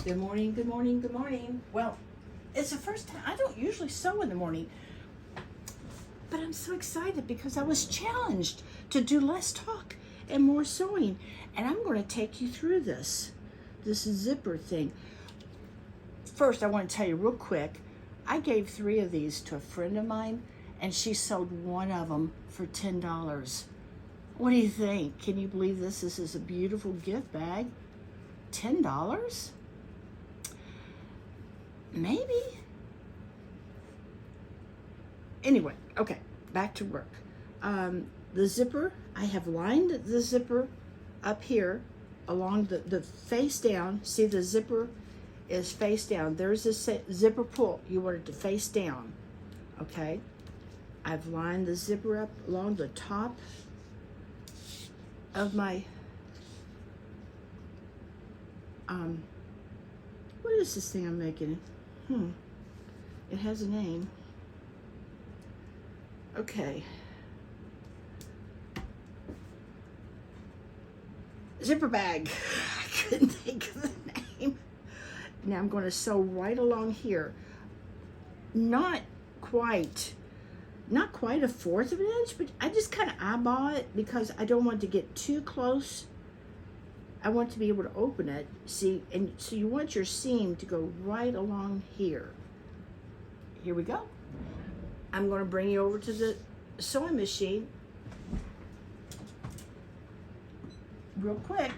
Good morning, good morning, good morning. Well, it's the first time, I don't usually sew in the morning, but I'm so excited because I was challenged to do less talk and more sewing. And I'm going to take you through this zipper thing. First, I want to tell you real quick, I gave 3 of these to a friend of mine and she sold one of them for $10. What do you think? Can you believe this? This is a beautiful gift bag. $10? Maybe. Anyway, okay, back to work. The zipper, I have lined the zipper up here along the face down. See, the zipper is face down. There's a zipper pull. You want it to face down, okay? I've lined the zipper up along the top of my, what is this thing I'm making? It has a name. Okay. Zipper bag. I couldn't think of the name. Now I'm going to sew right along here. Not quite a 1/4 of an inch, but I just kind of eyeball it because I don't want to get too close. I want to be able to open it, see, and so you want your seam to go right along here. Here we go. I'm going to bring you over to the sewing machine real quick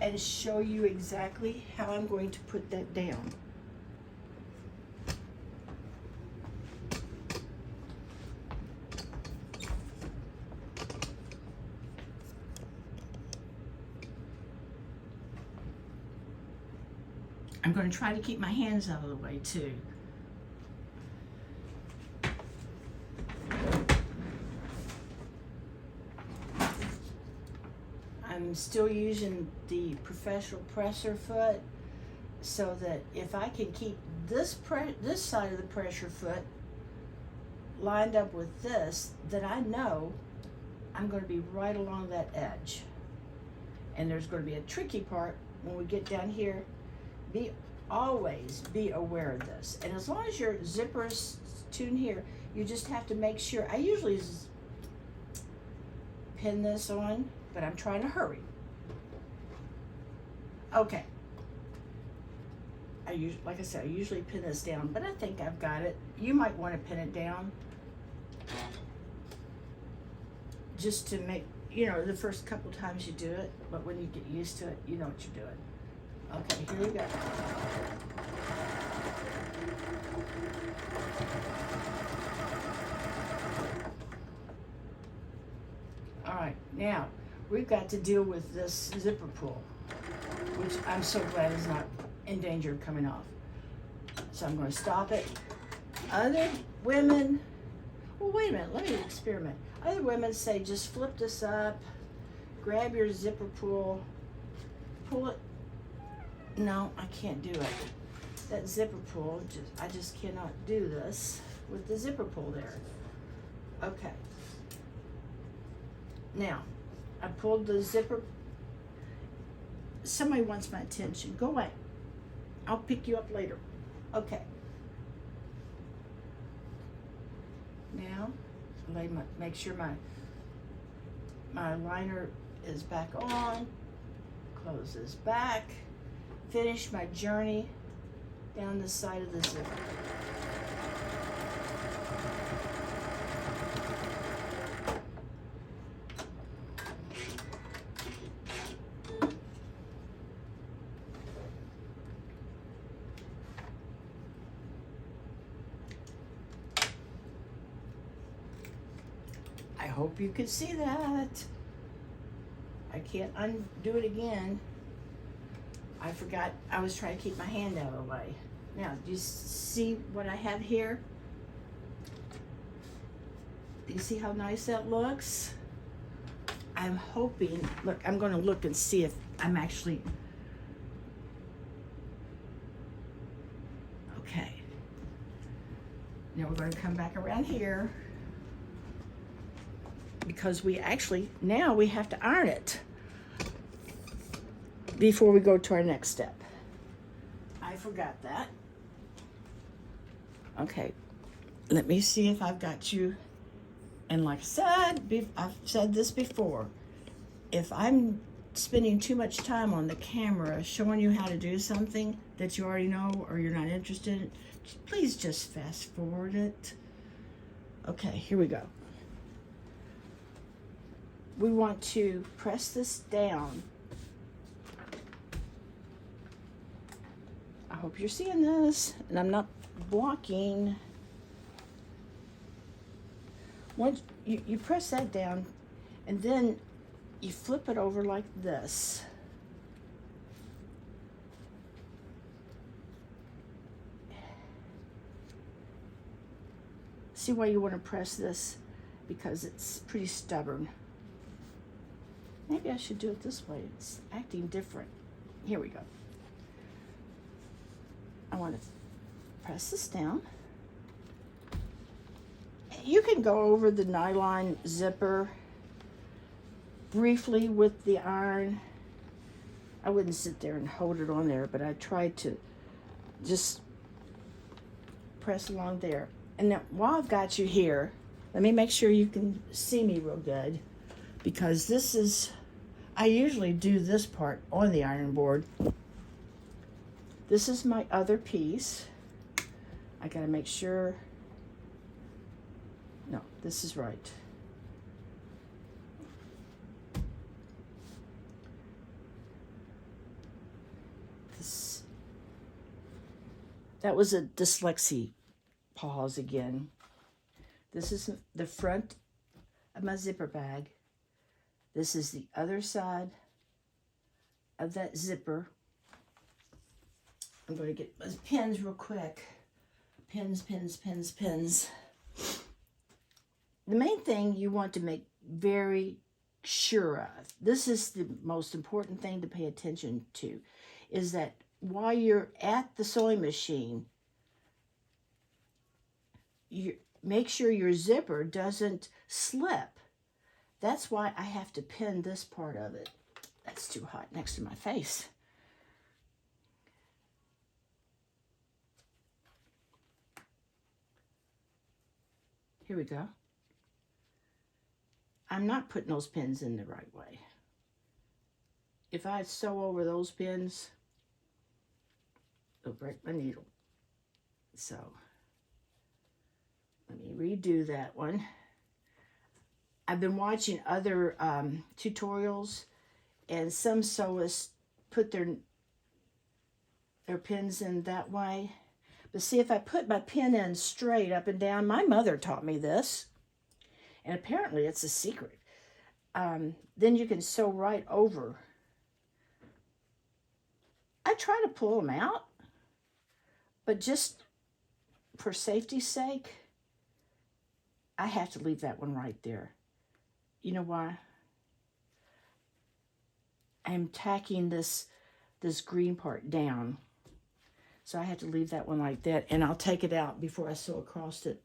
and show you exactly how I'm going to put that down. I'm going to try to keep my hands out of the way too. I'm still using the professional presser foot so that if I can keep this side of the pressure foot lined up with this, then I know I'm going to be right along that edge. And there's going to be a tricky part when we get down here. Always be aware of this. And as long as your zipper is tuned here, you just have to make sure. I usually pin this on, but I'm trying to hurry. Okay. Like I said, I usually pin this down, but I think I've got it. You might want to pin it down just to make, the first couple times you do it, but when you get used to it, you know what you're doing. Okay, here we go. All right, now we've got to deal with this zipper pull, which I'm so glad is not in danger of coming off. So I'm going to stop it. Other women, well, wait a minute, let me experiment. Other women say just flip this up, grab your zipper pull, pull it. No, I can't do it. That zipper pull, I just cannot do this with the zipper pull there. Okay. Now, I pulled the zipper. Somebody wants my attention. Go away. I'll pick you up later. Okay. Now, make sure my liner is back on. Close this back. Finish my journey down the side of the zipper. I hope you could see that. I can't undo it again. I forgot, I was trying to keep my hand out of the way. Now, do you see what I have here? Do you see how nice that looks? I'm hoping, look, I'm going to look and see if I'm actually, okay. Now we're going to come back around here because now we have to iron it before we go to our next step. I I forgot that. Okay, let me see if I've got you. And like I said, I've said this before, if I'm spending too much time on the camera showing you how to do something that you already know or you're not interested in, please just fast forward it. Okay, here we go. We want to press this down. I hope you're seeing this, and I'm not blocking. Once you press that down, and then you flip it over like this. See why you want to press this? Because it's pretty stubborn. Maybe I should do it this way. It's acting different. Here we go. I want to press this down. You can go over the nylon zipper briefly with the iron. I wouldn't sit there and hold it on there, but I tried to just press along there. And now, while I've got you here, let me make sure you can see me real good, because this is, I usually do this part on the iron board. This is my other piece. I gotta make sure, no, this is right. That was a dyslexia pause again. This is the front of my zipper bag. This is the other side of that zipper. I'm going to get my pins real quick. Pins. The main thing you want to make very sure of, this is the most important thing to pay attention to, is that while you're at the sewing machine, you make sure your zipper doesn't slip. That's why I have to pin this part of it. That's too hot next to my face. Here we go. I'm not putting those pins in the right way. If I sew over those pins, it'll break my needle. So let me redo that one. I've been watching other tutorials, and some sewists put their pins in that way. But see, if I put my pin in straight up and down, my mother taught me this, and apparently it's a secret. Then you can sew right over. I try to pull them out, but just for safety's sake, I have to leave that one right there. You know why? I'm tacking this green part down. So I have to leave that one like that, and I'll take it out before I sew across it.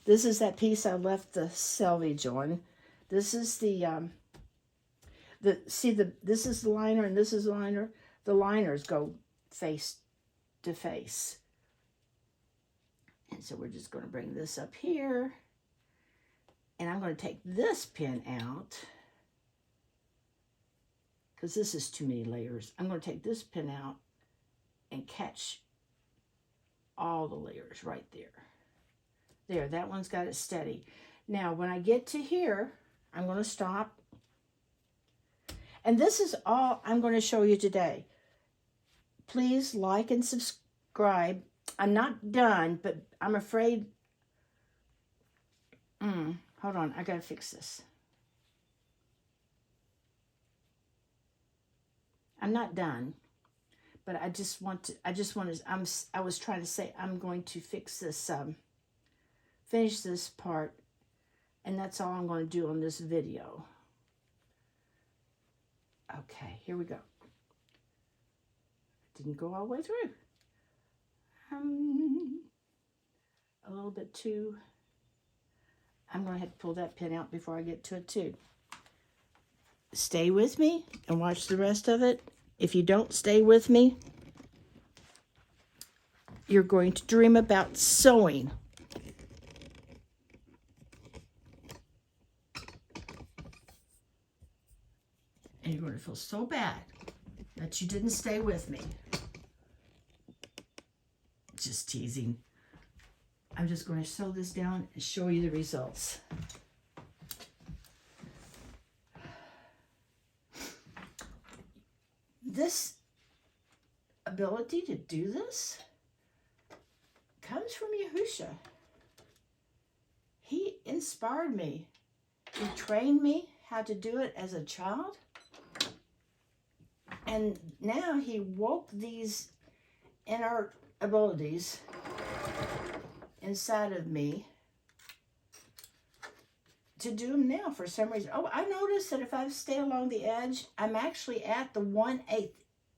This is that piece I left the selvage on. This is this is the liner and this is the liner. The liners go face to face. And so we're just going to bring this up here. And I'm going to take this pin out, because this is too many layers. I'm going to take this pin out and catch all the layers right there. There, that one's got it steady. Now, when I get to here, I'm going to stop. And this is all I'm going to show you today. Please like and subscribe. I'm not done, but I'm afraid... hold on, I got to fix this. I'm not done. But I was trying to say I'm going to fix this, finish this part, and that's all I'm going to do on this video. Okay, here we go. Didn't go all the way through. A little bit too. I'm going to have to pull that pin out before I get to it too. Stay with me and watch the rest of it. If you don't stay with me, you're going to dream about sewing. And you're going to feel so bad that you didn't stay with me. Just teasing. I'm just going to sew this down and show you the results. This ability to do this comes from Yahusha. He inspired me. He trained me how to do it as a child. And now he woke these inner abilities inside of me to do them now for some reason. Oh, I noticed that if I stay along the edge, I'm actually at the 1/8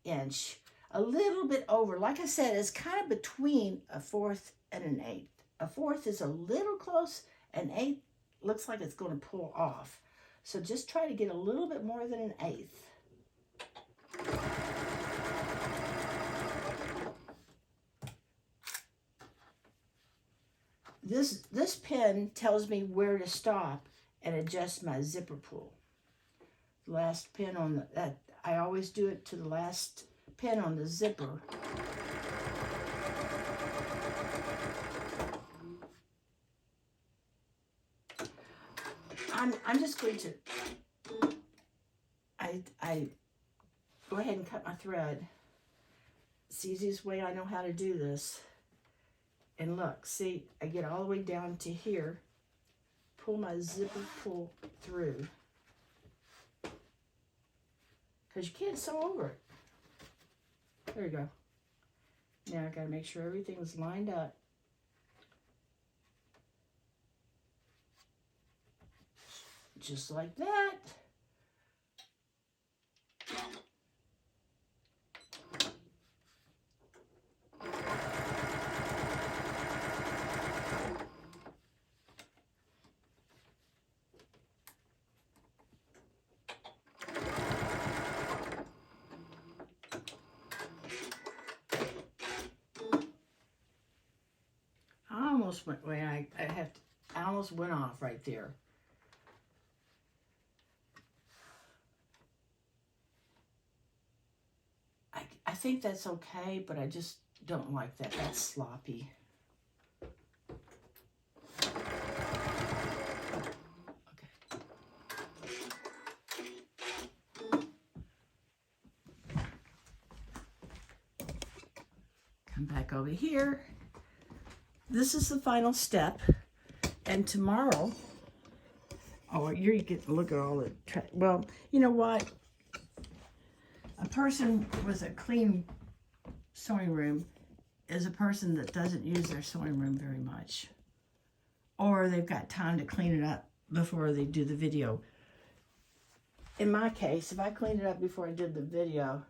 inch, a little bit over. Like I said, it's kind of between a 1/4 and an 1/8. A 1/4 is a little close, an 1/8 looks like it's going to pull off. So just try to get a little bit more than an 1/8. This pin tells me where to stop and adjust my zipper pull. The last pin on that, I always do it to the last pin on the zipper. I'm just going to, I go ahead and cut my thread. It's the easiest way I know how to do this. And look, see, I get all the way down to here, pull my zipper pull through. Because you can't sew over it. There you go. Now I gotta make sure everything's lined up. Just like that. I almost went, wait, I almost went off right there. I think that's okay, but I just don't like that. That's sloppy. Okay. Come back over here. This is the final step. And tomorrow, oh, you're getting to look at all the, well, you know what? A person with a clean sewing room is a person that doesn't use their sewing room very much. Or they've got time to clean it up before they do the video. In my case, if I cleaned it up before I did the video,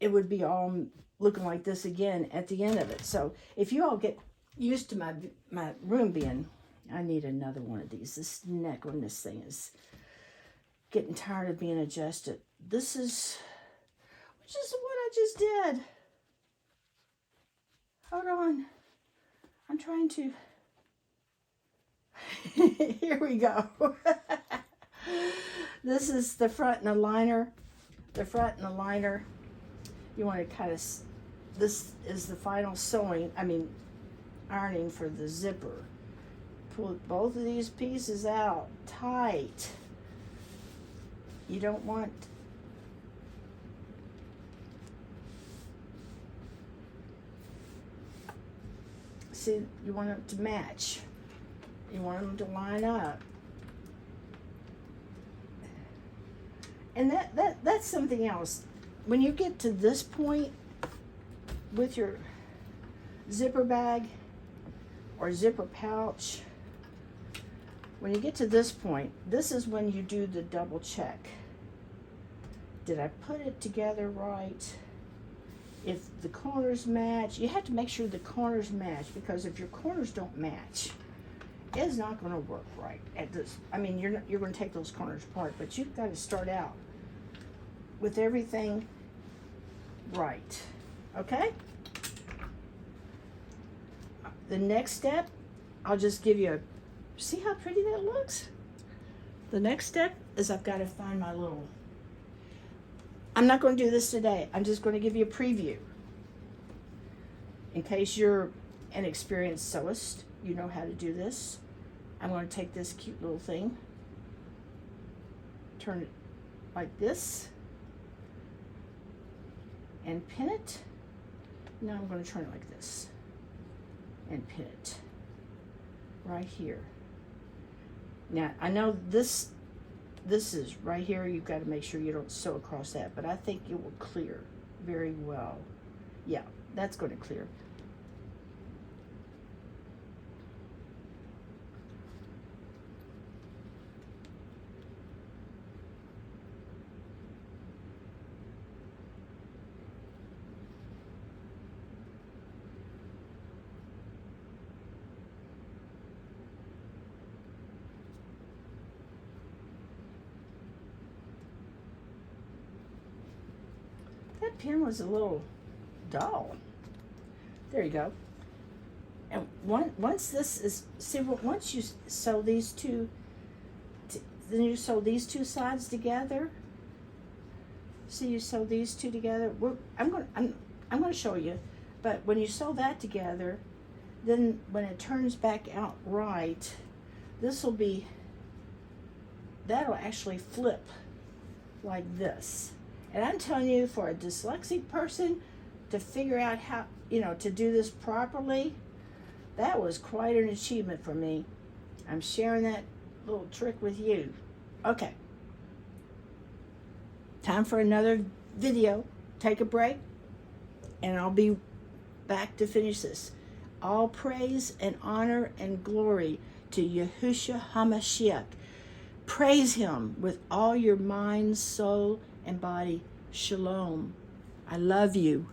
it would be all looking like this again at the end of it. So if you all get used to my room being, I need another one of these. This neck on this thing is getting tired of being adjusted. This is, which is what I just did. Hold on. I'm trying to, here we go. This is the front and the liner. The front and the liner. You want to kind of, this is the final sewing, ironing for the zipper. Pull both of these pieces out tight. You don't want, see, you want them to match. You want them to line up. And that's something else. When you get to this point with your zipper bag or zipper pouch, when you get to this point, this is when you do the double check. Did I put it together right? If the corners match, you have to make sure the corners match, because if your corners don't match, it's not going to work right at this. You're going to take those corners apart, but you've got to start out with everything right. Okay? the next step, I'll just give you see how pretty that looks? The next step is I've got to find my little, I'm not going to do this today. I'm just going to give you a preview. In case you're an experienced sewist, you know how to do this. I'm going to take this cute little thing, turn it like this, and pin it. Now I'm going to turn it like this and pin it right here. Now I know this is right here. You've got to make sure you don't sew across that, but I think it will clear very well. Yeah, that's going to clear. That pin was a little dull. There you go. And once this is, see, once you sew these two, then you sew these two sides together. See, you sew these two together. I'm going to show you, but when you sew that together, then when it turns back out right, that'll actually flip like this. And I'm telling you, for a dyslexic person to figure out how, to do this properly, that was quite an achievement for me. I'm sharing that little trick with you. Okay. Time for another video. Take a break, and I'll be back to finish this. All praise and honor and glory to Yahushua HaMashiach. Praise him with all your mind, soul, and body. Shalom. I love you.